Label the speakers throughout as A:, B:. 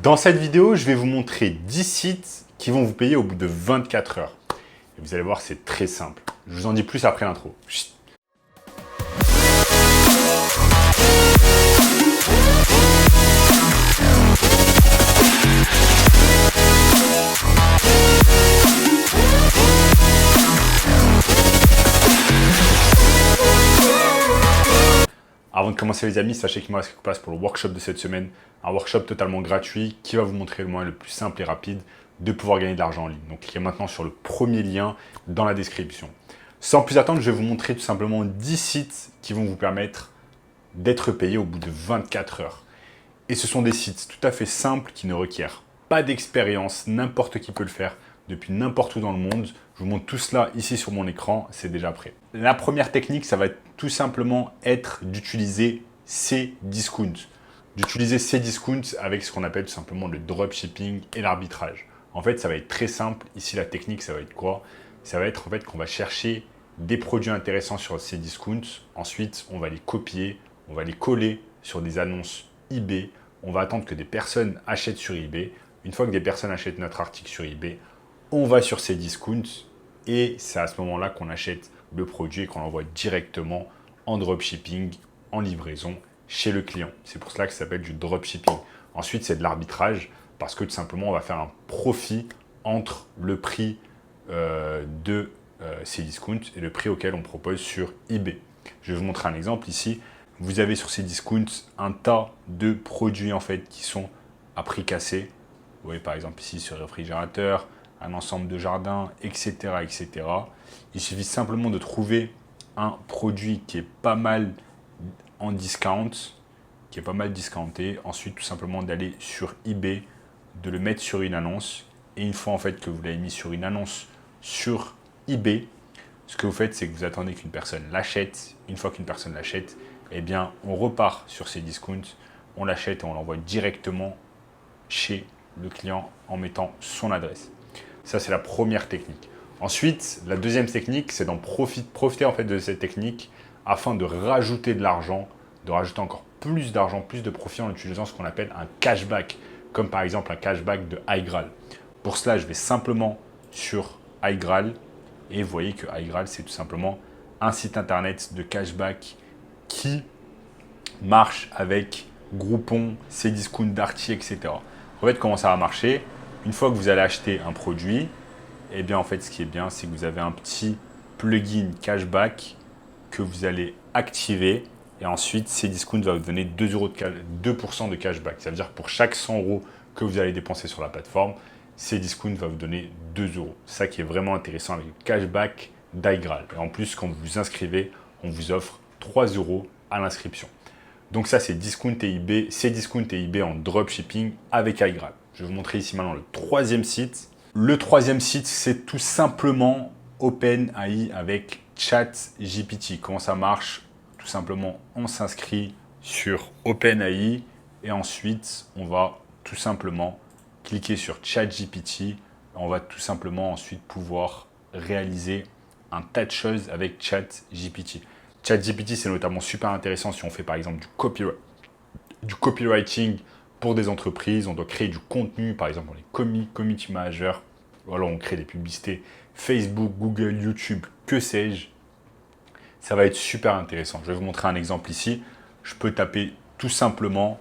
A: Dans cette vidéo, je vais vous montrer 10 sites qui vont vous payer au bout de 24 heures. Et vous allez voir, c'est très simple. Je vous en dis plus après l'intro. Chut. Avant de commencer les amis, sachez qu'il me reste quelques places pour le workshop de cette semaine. Un workshop totalement gratuit qui va vous montrer le moyen le plus simple et rapide de pouvoir gagner de l'argent en ligne. Donc cliquez maintenant sur le premier lien dans la description. Sans plus attendre, je vais vous montrer tout simplement 10 sites qui vont vous permettre d'être payé au bout de 24 heures. Et ce sont des sites tout à fait simples qui ne requièrent pas d'expérience, n'importe qui peut le faire depuis n'importe où dans le monde. Je vous montre tout cela ici sur mon écran, c'est déjà prêt. La première technique, ça va tout simplement être d'utiliser Cdiscount. D'utiliser Cdiscount avec ce qu'on appelle tout simplement le dropshipping et l'arbitrage. En fait, ça va être très simple. Ici, la technique, ça va être quoi? Ça va être en fait qu'on va chercher des produits intéressants sur Cdiscount. Ensuite, on va les copier, on va les coller sur des annonces eBay. On va attendre que des personnes achètent sur eBay. Une fois que des personnes achètent notre article sur eBay, on va sur Cdiscount et c'est à ce moment-là qu'on achète le produit et qu'on l'envoie directement en dropshipping, en livraison chez le client. C'est pour cela que ça s'appelle du dropshipping. Ensuite, c'est de l'arbitrage parce que tout simplement, on va faire un profit entre le prix de Cdiscount et le prix auquel on propose sur eBay. Je vais vous montrer un exemple ici. Vous avez sur Cdiscount un tas de produits en fait qui sont à prix cassé. Vous voyez par exemple ici sur le réfrigérateur, un ensemble de jardins, etc., etc. Il suffit simplement de trouver un produit qui est pas mal en discount, qui est pas mal discounté. Ensuite, tout simplement d'aller sur eBay, de le mettre sur une annonce. Et une fois en fait que vous l'avez mis sur une annonce sur eBay, ce que vous faites, c'est que vous attendez qu'une personne l'achète. Une fois qu'une personne l'achète, eh bien, on repart sur Cdiscount, on l'achète et on l'envoie directement chez le client en mettant son adresse. Ça, c'est la première technique. Ensuite, la deuxième technique, c'est d'en profiter en fait de cette technique afin de rajouter de l'argent, de rajouter encore plus d'argent, plus de profit en utilisant ce qu'on appelle un cashback, comme par exemple un cashback de iGraal. Pour cela, je vais simplement sur iGraal et vous voyez que iGraal, c'est tout simplement un site internet de cashback qui marche avec Groupon, Cdiscount, Darty, etc. En fait, comment ça va marcher? Une fois que vous allez acheter un produit, eh bien, en fait, ce qui est bien, c'est que vous avez un petit plugin cashback que vous allez activer. Et ensuite, Cdiscount va vous donner 2% de cashback. Ça veut dire que pour chaque 100 € que vous allez dépenser sur la plateforme, Cdiscount va vous donner 2 €. C'est ça qui est vraiment intéressant avec le cashback d'iGraal. Et en plus, quand vous vous inscrivez, on vous offre 3 € à l'inscription. Donc ça, c'est Cdiscount et eBay en dropshipping avec iGraal. Je vais vous montrer ici maintenant le troisième site. Le troisième site, c'est tout simplement OpenAI avec ChatGPT. Comment ça marche? Tout simplement, on s'inscrit sur OpenAI et ensuite, on va tout simplement cliquer sur ChatGPT. On va tout simplement ensuite pouvoir réaliser un tas de choses avec ChatGPT. ChatGPT, c'est notamment super intéressant si on fait par exemple du copywriting pour des entreprises. On doit créer du contenu, par exemple, on est community manager. Ou alors on crée des publicités Facebook, Google, YouTube, que sais-je. Ça va être super intéressant. Je vais vous montrer un exemple ici. Je peux taper tout simplement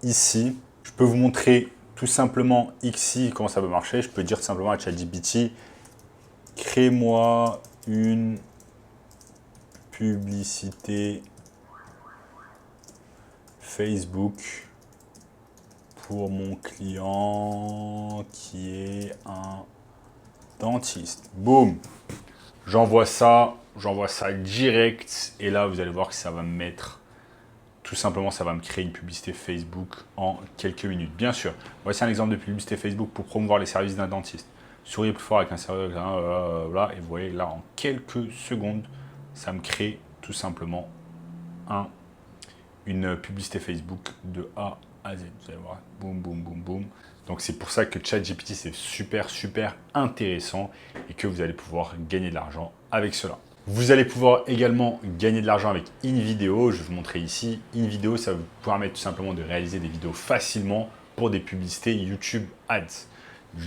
A: ici. Je peux vous montrer tout simplement ici comment ça peut marcher. Je peux dire simplement à ChatGPT, crée-moi une publicité Facebook pour mon client qui est un dentiste. Boum, j'envoie ça direct et là vous allez voir que ça va me mettre tout simplement, ça va me créer une publicité Facebook en quelques minutes. Bien sûr, voici un exemple de publicité Facebook pour promouvoir les services d'un dentiste. Souriez plus fort avec un service, et vous voyez là en quelques secondes, ça me crée tout simplement une publicité Facebook de A à Z. Vous allez voir, boum, boum, boum, boum. Donc c'est pour ça que ChatGPT c'est super intéressant et que vous allez pouvoir gagner de l'argent avec cela. Vous allez pouvoir également gagner de l'argent avec InVideo. Je vais vous montrer ici. InVideo, ça va vous permettre tout simplement de réaliser des vidéos facilement pour des publicités YouTube Ads.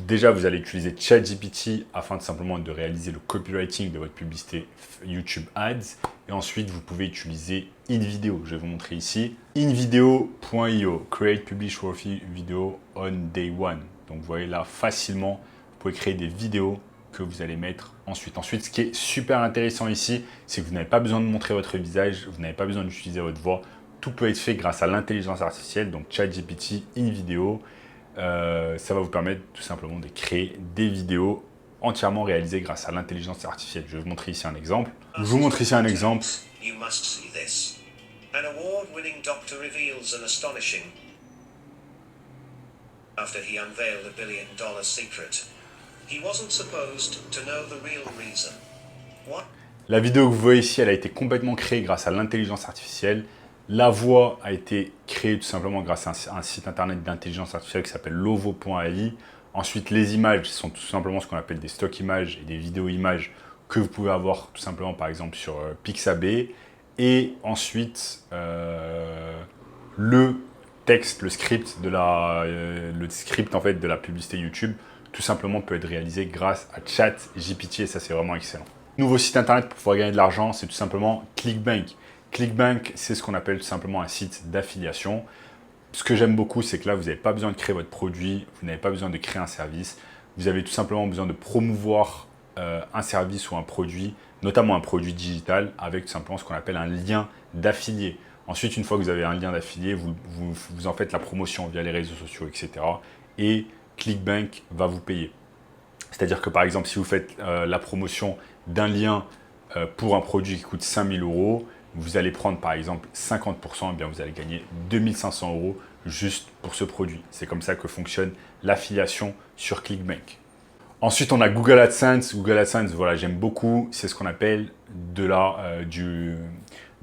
A: Déjà, vous allez utiliser ChatGPT afin de simplement de réaliser le copywriting de votre publicité YouTube Ads. Et ensuite, vous pouvez utiliser InVideo. Je vais vous montrer ici. InVideo.io, Create Publish Worthy Video on Day One. Donc, vous voyez là, facilement, vous pouvez créer des vidéos que vous allez mettre ensuite. Ensuite, ce qui est super intéressant ici, c'est que vous n'avez pas besoin de montrer votre visage, vous n'avez pas besoin d'utiliser votre voix. Tout peut être fait grâce à l'intelligence artificielle, donc ChatGPT, InVideo. Ça va vous permettre tout simplement de créer des vidéos entièrement réalisées grâce à l'intelligence artificielle. Je vais vous montrer ici un exemple. Je vous montre ici un exemple.
B: An award-winning doctor reveals an astonishing after he unveiled a $1 billion secret. He wasn't supposed to know the real reason. What?
A: La vidéo que vous voyez ici, elle a été complètement créée grâce à l'intelligence artificielle. La voix a été créée tout simplement grâce à un site internet d'intelligence artificielle qui s'appelle lovo.ai. Ensuite, les images sont tout simplement ce qu'on appelle des stock images et des vidéos images que vous pouvez avoir tout simplement par exemple sur Pixabay. Et ensuite, le texte, le script en fait de la publicité YouTube, tout simplement peut être réalisé grâce à ChatGPT et ça c'est vraiment excellent. Nouveau site internet pour pouvoir gagner de l'argent, c'est tout simplement ClickBank. ClickBank, c'est ce qu'on appelle tout simplement un site d'affiliation. Ce que j'aime beaucoup, c'est que là, vous n'avez pas besoin de créer votre produit, vous n'avez pas besoin de créer un service. Vous avez tout simplement besoin de promouvoir un service ou un produit, notamment un produit digital, avec tout simplement ce qu'on appelle un lien d'affilié. Ensuite, une fois que vous avez un lien d'affilié, vous en faites la promotion via les réseaux sociaux, etc. Et ClickBank va vous payer. C'est-à-dire que par exemple, si vous faites la promotion d'un lien pour un produit qui coûte 5 000 €, vous allez prendre par exemple 50%, et bien vous allez gagner 2 500 € juste pour ce produit. C'est comme ça que fonctionne l'affiliation sur ClickBank. Ensuite, on a Google AdSense. Google AdSense, voilà, j'aime beaucoup. C'est ce qu'on appelle de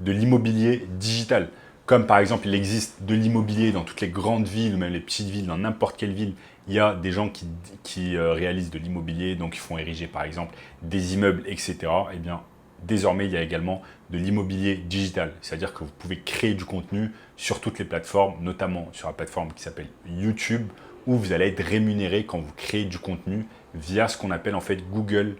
A: l'immobilier digital. Comme par exemple, il existe de l'immobilier dans toutes les grandes villes, ou même les petites villes, dans n'importe quelle ville. Il y a des gens qui réalisent de l'immobilier, donc ils font ériger par exemple des immeubles, etc. Eh bien, désormais, il y a également de l'immobilier digital. C'est-à-dire que vous pouvez créer du contenu sur toutes les plateformes, notamment sur la plateforme qui s'appelle YouTube, où vous allez être rémunéré quand vous créez du contenu via ce qu'on appelle en fait Google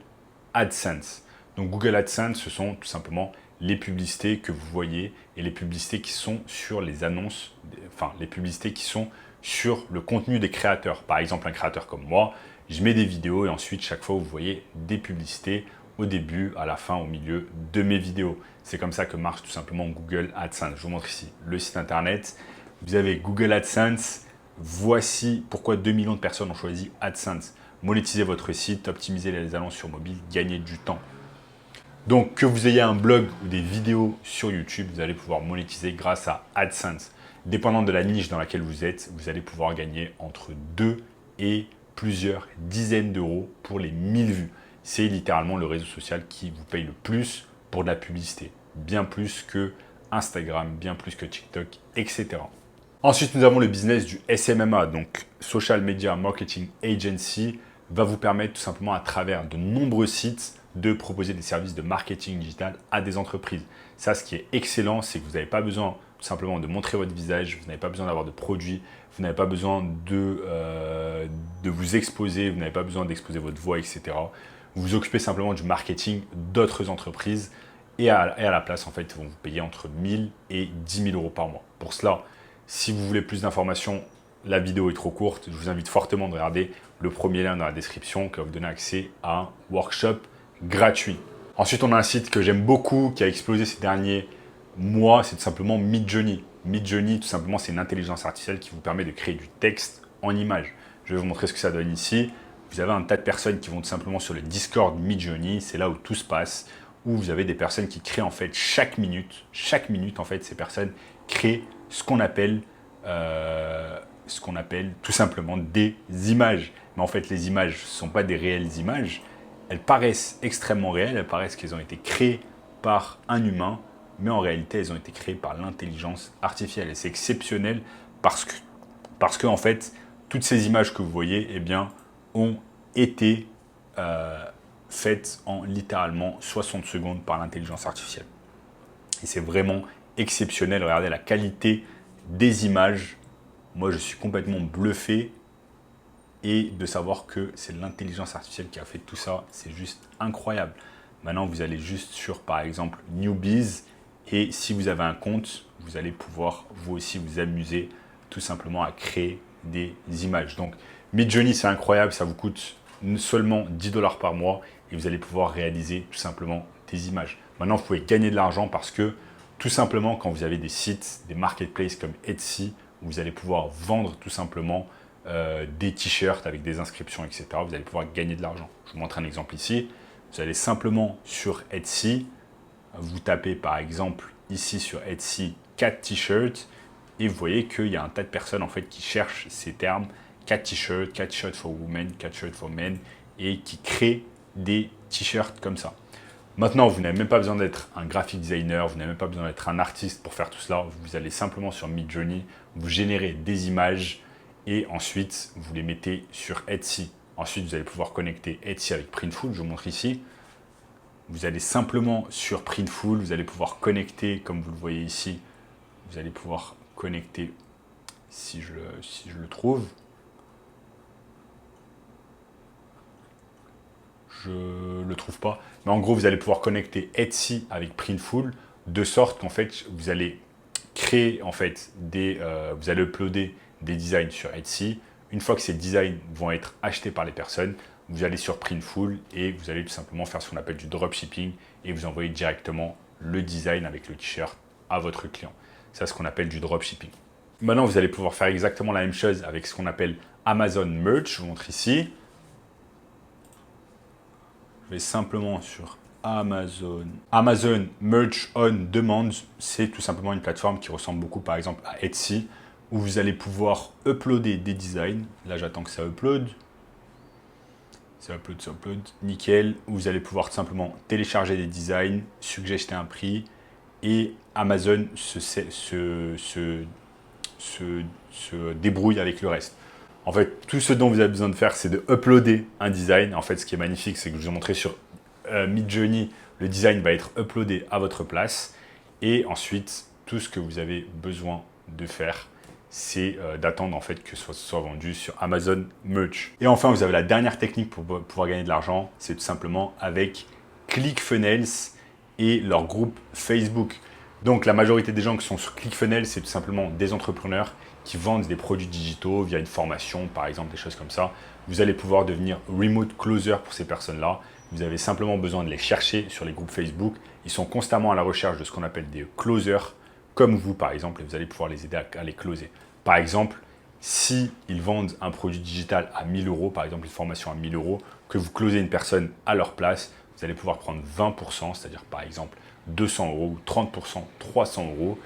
A: AdSense. Donc Google AdSense, ce sont tout simplement les publicités que vous voyez et les publicités qui sont sur les annonces, enfin les publicités qui sont sur le contenu des créateurs. Par exemple, un créateur comme moi, je mets des vidéos et ensuite chaque fois vous voyez des publicités au début, à la fin, au milieu de mes vidéos. C'est comme ça que marche tout simplement Google AdSense. Je vous montre ici le site internet. Vous avez Google AdSense. Voici pourquoi 2 millions de personnes ont choisi AdSense. Monétiser votre site, optimiser les annonces sur mobile, gagner du temps. Donc, que vous ayez un blog ou des vidéos sur YouTube, vous allez pouvoir monétiser grâce à AdSense. Dépendant de la niche dans laquelle vous êtes, vous allez pouvoir gagner entre 2 et plusieurs dizaines d'euros pour les 1000 vues. C'est littéralement le réseau social qui vous paye le plus pour de la publicité. Bien plus que Instagram, bien plus que TikTok, etc. Ensuite, nous avons le business du SMMA, donc Social Media Marketing Agency, va vous permettre tout simplement à travers de nombreux sites de proposer des services de marketing digital à des entreprises. Ça, ce qui est excellent, c'est que vous n'avez pas besoin tout simplement de montrer votre visage, vous n'avez pas besoin d'avoir de produits, vous n'avez pas besoin de vous exposer, vous n'avez pas besoin d'exposer votre voix, etc. Vous vous occupez simplement du marketing d'autres entreprises et à la place, en fait, ils vont vous payer entre 1000 et 10 000 € par mois. Pour cela, si vous voulez plus d'informations, la vidéo est trop courte. Je vous invite fortement de regarder le premier lien dans la description qui va vous donner accès à un workshop gratuit. Ensuite, on a un site que j'aime beaucoup, qui a explosé ces derniers mois, c'est tout simplement Midjourney. Midjourney, tout simplement, c'est une intelligence artificielle qui vous permet de créer du texte en image. Je vais vous montrer ce que ça donne ici. Vous avez un tas de personnes qui vont tout simplement sur le Discord Midjourney, c'est là où tout se passe, où vous avez des personnes qui créent en fait chaque minute en fait, ces personnes créent ce qu'on appelle tout simplement des images. Mais en fait, les images ne sont pas des réelles images. Elles paraissent extrêmement réelles, elles paraissent qu'elles ont été créées par un humain, mais en réalité, elles ont été créées par l'intelligence artificielle. Et c'est exceptionnel parce que en fait, toutes ces images que vous voyez, eh bien, ont été faites en littéralement 60 secondes par l'intelligence artificielle. Et c'est vraiment exceptionnel. Regardez la qualité des images. Moi, je suis complètement bluffé. Et de savoir que c'est l'intelligence artificielle qui a fait tout ça, c'est juste incroyable. Maintenant, vous allez juste sur, par exemple, Newbiz. Et si vous avez un compte, vous allez pouvoir, vous aussi, vous amuser tout simplement à créer des images. Donc, Midjourney, c'est incroyable. Ça vous coûte seulement 10 $ par mois. Et vous allez pouvoir réaliser tout simplement des images. Maintenant, vous pouvez gagner de l'argent parce que, tout simplement, quand vous avez des sites, des marketplaces comme Etsy, vous allez pouvoir vendre tout simplement des t-shirts avec des inscriptions, etc. Vous allez pouvoir gagner de l'argent. Je vous montre un exemple ici. Vous allez simplement sur Etsy, vous tapez par exemple ici sur Etsy 4 t-shirts et vous voyez qu'il y a un tas de personnes en fait qui cherchent ces termes 4 t-shirts for women, 4 t-shirts for men et qui créent des t-shirts comme ça. Maintenant, vous n'avez même pas besoin d'être un graphic designer, vous n'avez même pas besoin d'être un artiste pour faire tout cela. Vous allez simplement sur Midjourney, vous générez des images et ensuite, vous les mettez sur Etsy. Ensuite, vous allez pouvoir connecter Etsy avec Printful. Je vous montre ici. Vous allez simplement sur Printful. Vous allez pouvoir connecter, comme vous le voyez ici. Vous allez pouvoir connecter, si je le trouve. Je ne le trouve pas. Mais en gros, vous allez pouvoir connecter Etsy avec Printful de sorte qu'en fait, vous allez créer en fait vous allez uploader des designs sur Etsy. Une fois que ces designs vont être achetés par les personnes, vous allez sur Printful et vous allez tout simplement faire ce qu'on appelle du dropshipping et vous envoyer directement le design avec le t-shirt à votre client. C'est ce qu'on appelle du dropshipping. Maintenant, vous allez pouvoir faire exactement la même chose avec ce qu'on appelle Amazon Merch. Je vous montre ici. Je vais simplement sur Amazon. Amazon Merch on Demand, c'est tout simplement une plateforme qui ressemble beaucoup par exemple à Etsy, où vous allez pouvoir uploader des designs. Là, j'attends que ça upload. Ça upload, nickel. Où vous allez pouvoir tout simplement télécharger des designs, suggérer un prix et Amazon se débrouille avec le reste. En fait, tout ce dont vous avez besoin de faire, c'est de uploader un design. En fait, ce qui est magnifique, c'est que je vous ai montré sur Midjourney, le design va être uploadé à votre place. Et ensuite, tout ce que vous avez besoin de faire, c'est d'attendre en fait que ce soit vendu sur Amazon Merch. Et enfin, vous avez la dernière technique pour pouvoir gagner de l'argent, c'est tout simplement avec ClickFunnels et leur groupe Facebook. Donc la majorité des gens qui sont sur ClickFunnels, c'est tout simplement des entrepreneurs qui vendent des produits digitaux via une formation, par exemple, des choses comme ça. Vous allez pouvoir devenir remote closer pour ces personnes-là. Vous avez simplement besoin de les chercher sur les groupes Facebook. Ils sont constamment à la recherche de ce qu'on appelle des closers, comme vous par exemple, et vous allez pouvoir les aider à les closer. Par exemple, si ils vendent un produit digital à 1 000 €, par exemple une formation à 1 000 €, que vous closez une personne à leur place, vous allez pouvoir prendre 20%, c'est-à-dire par exemple 200 € ou 30%, 300 €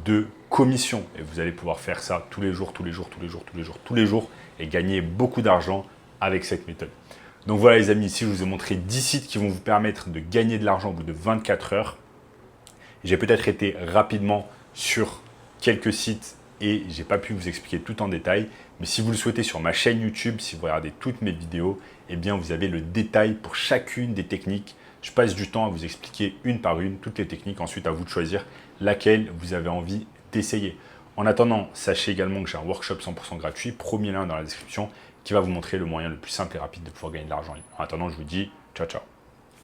A: de commission. Et vous allez pouvoir faire ça tous les jours et gagner beaucoup d'argent avec cette méthode. Donc voilà les amis, ici je vous ai montré 10 sites qui vont vous permettre de gagner de l'argent au bout de 24 heures. J'ai peut-être été rapidement sur quelques sites et j'ai pas pu vous expliquer tout en détail. Mais si vous le souhaitez sur ma chaîne YouTube, si vous regardez toutes mes vidéos, eh bien vous avez le détail pour chacune des techniques. Je passe du temps à vous expliquer une par une toutes les techniques. Ensuite, à vous de choisir laquelle vous avez envie d'essayer. En attendant, sachez également que j'ai un workshop 100% gratuit, premier lien dans la description, qui va vous montrer le moyen le plus simple et rapide de pouvoir gagner de l'argent en ligne. En attendant, je vous dis ciao, ciao.